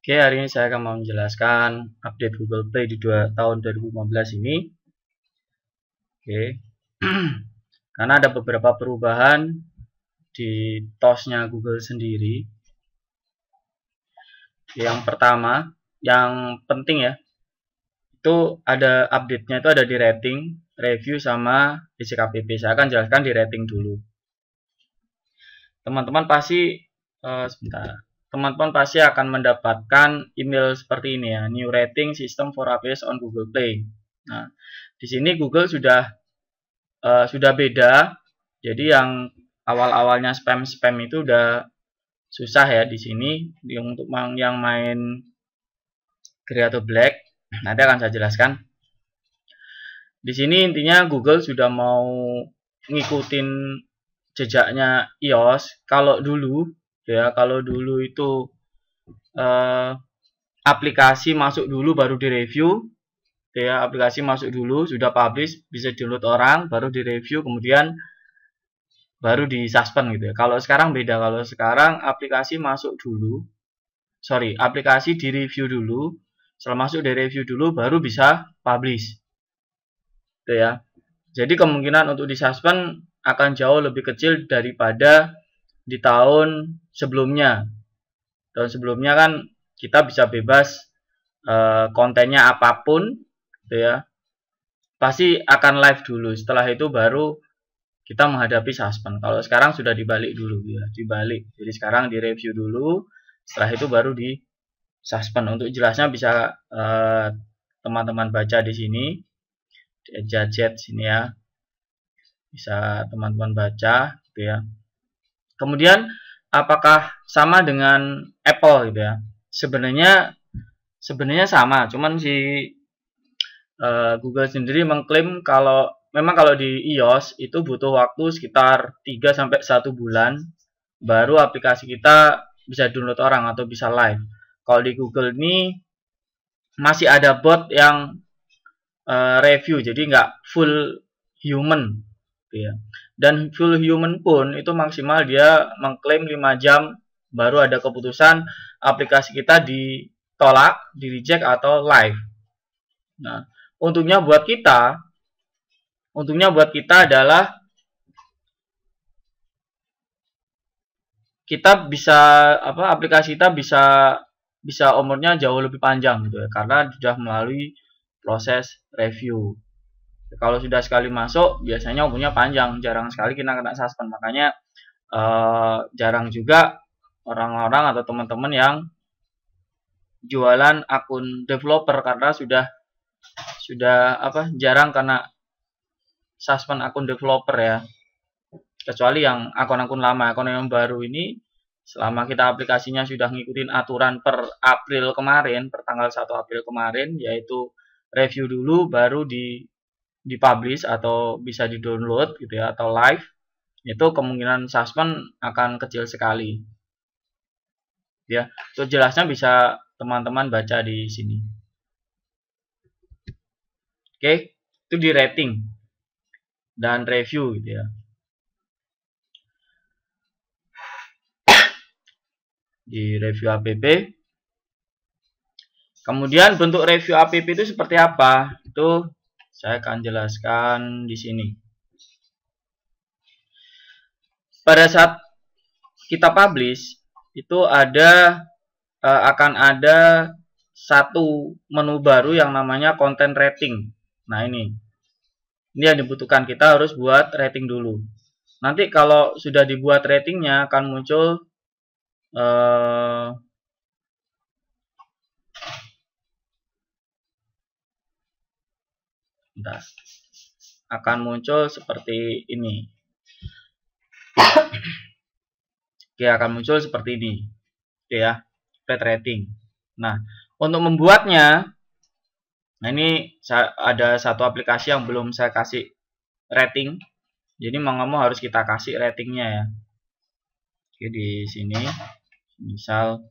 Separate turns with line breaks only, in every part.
Oke, hari ini saya akan menjelaskan update Google Play di tahun 2015 ini. Oke, karena ada beberapa perubahan di TOS-nya Google sendiri. Yang pertama, yang penting ya, itu ada update-nya itu ada di rating, review, sama DCKPP. Saya akan jelaskan di rating dulu. Teman-teman pasti teman-teman pasti akan mendapatkan email seperti ini ya, new rating system for APS on Google Play. Nah, di sini Google sudah beda. Jadi yang awal-awalnya spam itu udah susah ya di sini. Untuk yang main Grey atau Black, nanti akan saya jelaskan. Di sini intinya Google sudah mau ngikutin jejaknya iOS. Kalau dulu itu aplikasi masuk dulu baru direview, ya, aplikasi masuk dulu sudah publish, bisa download orang, baru direview, kemudian baru di suspend gitu ya. Kalau sekarang beda. Kalau sekarang aplikasi masuk dulu, aplikasi direview dulu, setelah masuk direview dulu baru bisa publish, gitu ya. Jadi kemungkinan untuk di suspend akan jauh lebih kecil daripada di tahun sebelumnya. Tahun sebelumnya kan kita bisa bebas kontennya apapun, gitu ya. Pasti akan live dulu. Setelah itu baru kita menghadapi suspend. Kalau sekarang sudah dibalik dulu ya, dibalik. Jadi sekarang direview dulu, setelah itu baru di suspend. Untuk jelasnya bisa teman-teman baca di sini, di gadget sini ya. Bisa teman-teman baca gitu ya. Kemudian apakah sama dengan Apple gitu ya? Sebenarnya sama, cuman si Google sendiri mengklaim kalau memang kalau di iOS itu butuh waktu sekitar 3 sampai 1 bulan baru aplikasi kita bisa download orang atau bisa live. Kalau di Google ini masih ada bot yang review, jadi nggak full human gitu ya. Dan full human pun itu maksimal dia mengklaim 5 jam baru ada keputusan aplikasi kita ditolak, di reject atau live. Nah, untungnya buat adalah kita bisa aplikasi kita bisa umurnya jauh lebih panjang gitu ya, karena sudah melalui proses review. Kalau sudah sekali masuk biasanya umurnya panjang, jarang sekali kita kena suspend. Makanya jarang juga orang-orang atau teman-teman yang jualan akun developer karena sudah jarang kena suspend akun developer ya. Kecuali yang akun-akun lama. Akun yang baru ini selama kita aplikasinya sudah ngikutin aturan per April kemarin, per tanggal 1 April kemarin, yaitu review dulu baru dipublish atau bisa di-download gitu ya, atau live, itu kemungkinan suspend akan kecil sekali. Ya, itu jelasnya bisa teman-teman baca di sini. Oke, itu di rating dan review gitu ya. Di review app. Kemudian bentuk review app itu seperti apa? Itu saya akan jelaskan di sini. Pada saat kita publish itu akan ada satu menu baru yang namanya content rating. Nah, ini yang dibutuhkan, kita harus buat rating dulu. Nanti kalau sudah dibuat ratingnya akan muncul akan muncul seperti ini. Oke, akan muncul seperti ini. Oke ya, pet rating. Nah, untuk membuatnya, nah ini ada satu aplikasi yang belum saya kasih rating. Jadi mau nggak mau harus kita kasih ratingnya ya. Oke, di sini misal,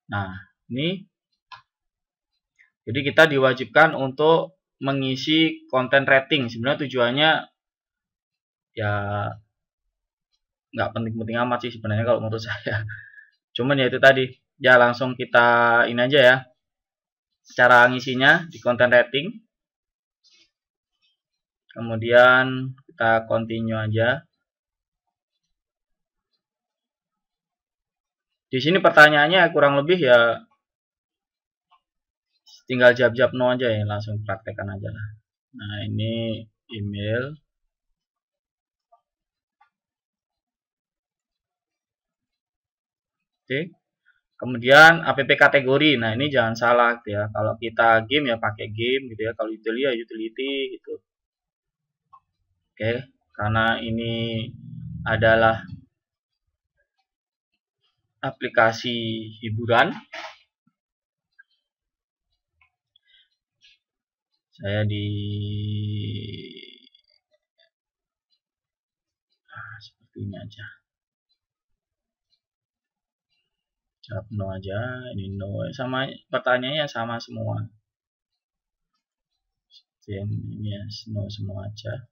nah ini, jadi kita diwajibkan untuk mengisi konten rating. Sebenarnya tujuannya ya nggak penting-penting amat sih sebenarnya kalau menurut saya. Cuman ya itu tadi, ya langsung kita ini aja ya, cara ngisinya di content rating. Kemudian kita continue aja. Di sini pertanyaannya kurang lebih ya tinggal jawab-jawab no aja ya, langsung praktekkan aja lah. Nah, ini email. Oke. Kemudian app kategori. Nah, ini jangan salah gitu ya. Kalau kita game ya pakai game gitu ya. Kalau utility ya utility gitu. Oke, karena ini adalah aplikasi hiburan, saya seperti ini aja. Jawab no aja, ini no, sama pertanyaannya sama semua. Dan ini ya no semua aja.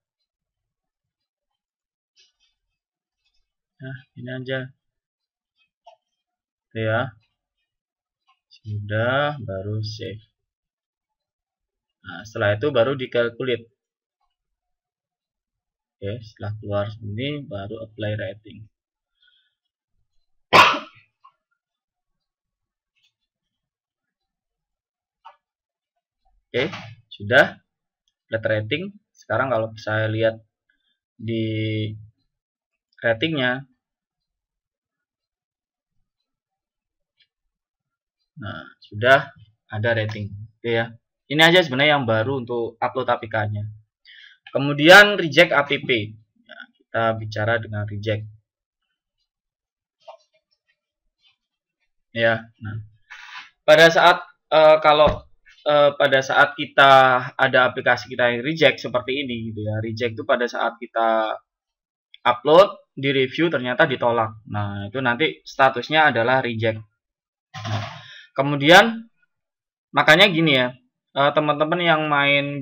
Nah, ini aja. Oke ya. Sudah, baru save. Nah, setelah itu baru dikalkulate. Oke, setelah keluar ini baru apply rating. Oke, sudah flat rating. Sekarang kalau saya lihat di ratingnya, nah sudah ada rating. Oke ya, ini aja sebenarnya yang baru untuk upload APK-nya. Kemudian reject app. Nah, kita bicara dengan reject. Ya, nah pada saat pada saat kita ada aplikasi kita yang reject seperti ini gitu ya. Reject itu pada saat kita upload, di review ternyata ditolak. Nah, itu nanti statusnya adalah reject. Nah, kemudian makanya gini ya, teman-teman yang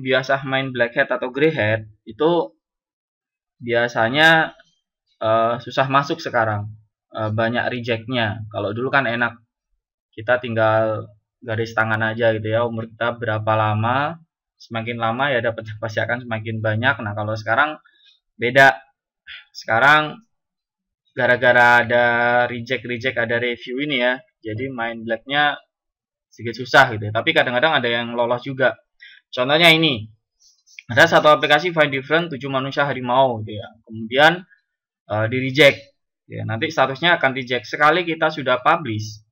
biasa main black hat atau grey hat itu biasanya susah masuk sekarang. Banyak rejectnya. Kalau dulu kan enak, kita tinggal garis tangan aja gitu ya, umur kita berapa lama, semakin lama ya dapat pasti akan semakin banyak. Nah, kalau sekarang beda. Sekarang gara-gara ada reject ada review ini ya, jadi main blacknya sedikit susah gitu ya. Tapi kadang-kadang ada yang lolos juga. Contohnya ini, ada satu aplikasi find different 7 manusia harimau gitu ya, kemudian di reject ya, nanti statusnya akan reject. Sekali kita sudah publish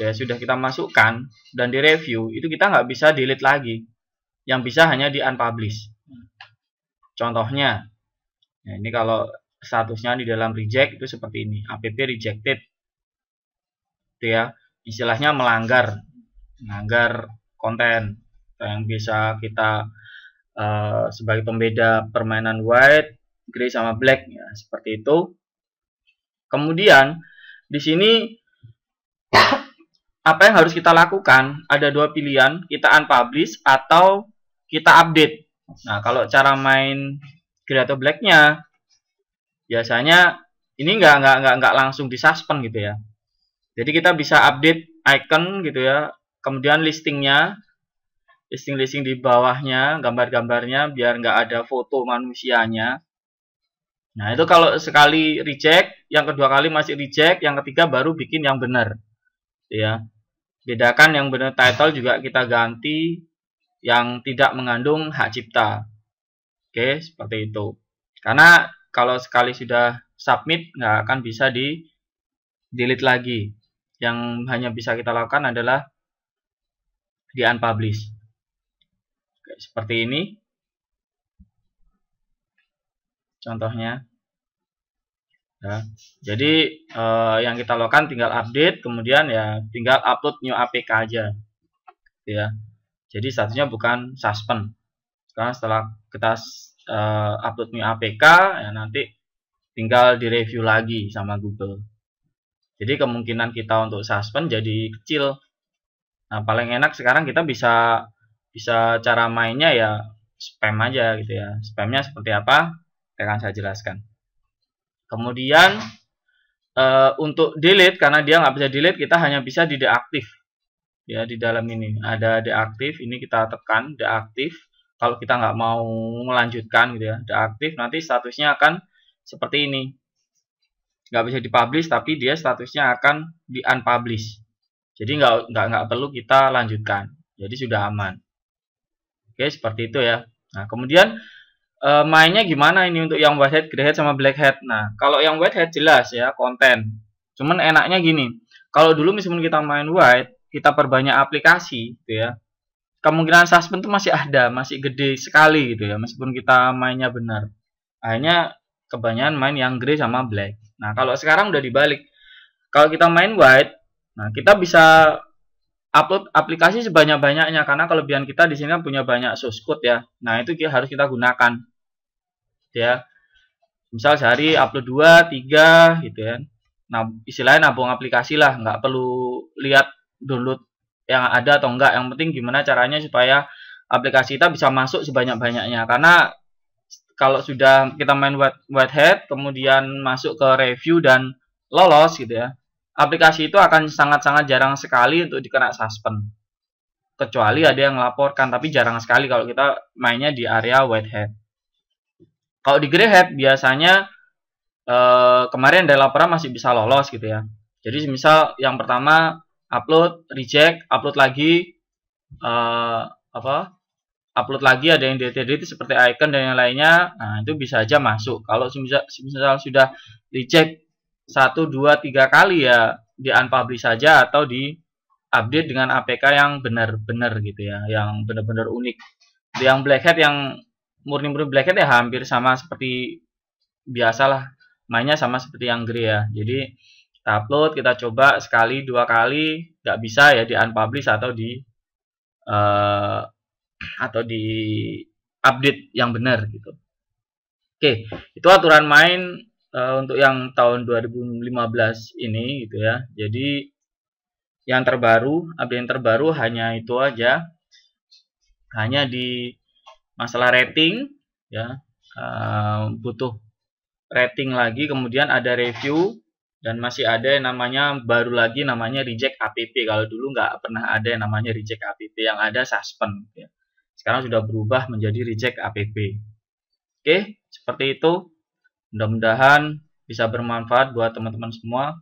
ya, sudah kita masukkan dan di review, itu kita nggak bisa delete lagi, yang bisa hanya di unpublish. Contohnya, nah ini kalau statusnya di dalam reject itu seperti ini, app rejected itu ya, istilahnya melanggar konten yang bisa kita sebagai pembeda permainan white, grey sama black ya, seperti itu. Kemudian di sini apa yang harus kita lakukan? Ada dua pilihan, kita unpublish atau kita update. Nah, kalau cara main grey atau blacknya, biasanya ini nggak langsung disuspend gitu ya. Jadi kita bisa update icon gitu ya, kemudian listing di bawahnya, gambar-gambarnya biar nggak ada foto manusianya. Nah, itu kalau sekali reject, yang kedua kali masih reject, yang ketiga baru bikin yang benar. Ya. Bedakan yang benar title juga kita ganti yang tidak mengandung hak cipta. Oke, seperti itu. Karena kalau sekali sudah submit nggak akan bisa di delete lagi. Yang hanya bisa kita lakukan adalah di unpublish. Oke, seperti ini contohnya ya. Jadi yang kita lakukan tinggal update, kemudian ya tinggal upload new APK aja ya. Jadi statusnya bukan suspend. Sekarang setelah kita upload new APK ya, nanti tinggal direview lagi sama Google. Jadi kemungkinan kita untuk suspend jadi kecil. Nah, paling enak sekarang kita bisa cara mainnya ya spam aja gitu ya. Spamnya seperti apa? Akan saya jelaskan. Kemudian untuk delete, karena dia nggak bisa delete, kita hanya bisa di deaktif. Ya, di dalam ini ada deaktif, ini kita tekan deaktif. Kalau kita nggak mau melanjutkan gitu ya, deaktif, nanti statusnya akan seperti ini. Nggak bisa dipublish, tapi dia statusnya akan di unpublish. Jadi nggak perlu kita lanjutkan. Jadi sudah aman. Oke, seperti itu ya. Nah, kemudian mainnya gimana ini untuk yang whitehead, greyhead sama blackhead. Nah, kalau yang whitehead jelas ya konten. Cuman enaknya gini, kalau dulu misalnya kita main white, kita perbanyak aplikasi gitu ya. Kemungkinan suspend itu masih ada, masih gede sekali gitu ya, meskipun kita mainnya benar. Akhirnya kebanyakan main yang grey sama black. Nah, kalau sekarang udah dibalik. Kalau kita main white, nah kita bisa upload aplikasi sebanyak-banyaknya, karena kelebihan kita di sini punya banyak source code ya. Nah, itu harus kita gunakan. Ya. Misal sehari upload 2, 3 gitu ya. Nah, istilahnya nabung aplikasi lah, nggak perlu lihat download yang ada atau enggak. Yang penting gimana caranya supaya aplikasi kita bisa masuk sebanyak-banyaknya. Karena kalau sudah kita main whitehead, kemudian masuk ke review dan lolos gitu ya, aplikasi itu akan sangat-sangat jarang sekali untuk dikena suspend. Kecuali ada yang melaporkan, tapi jarang sekali kalau kita mainnya di area whitehead. Kalau di greyhead biasanya kemarin ada laporan masih bisa lolos gitu ya. Jadi misal yang pertama upload, reject, upload lagi, upload lagi, ada yang delete seperti icon dan yang lainnya. Nah, itu bisa aja masuk. Kalau misal sudah reject 1, 2, 3 kali ya di unpublish saja atau di update dengan APK yang benar-benar gitu ya, yang benar-benar unik. Yang blackhead, yang murni-murni blackhead ya hampir sama seperti biasalah, mainnya sama seperti yang grey ya. Jadi kita upload, kita coba sekali 2 kali, nggak bisa ya di unpublish atau di update yang benar gitu. Oke, itu aturan main untuk yang tahun 2015 ini gitu ya. Jadi yang terbaru, update yang terbaru hanya itu aja, hanya di masalah rating ya, butuh rating lagi, kemudian ada review, dan masih ada yang namanya baru lagi namanya reject app. Kalau dulu nggak pernah ada yang namanya reject app, yang ada suspend ya. Sekarang sudah berubah menjadi reject app. Oke, seperti itu. Mudah-mudahan bisa bermanfaat buat teman-teman semua.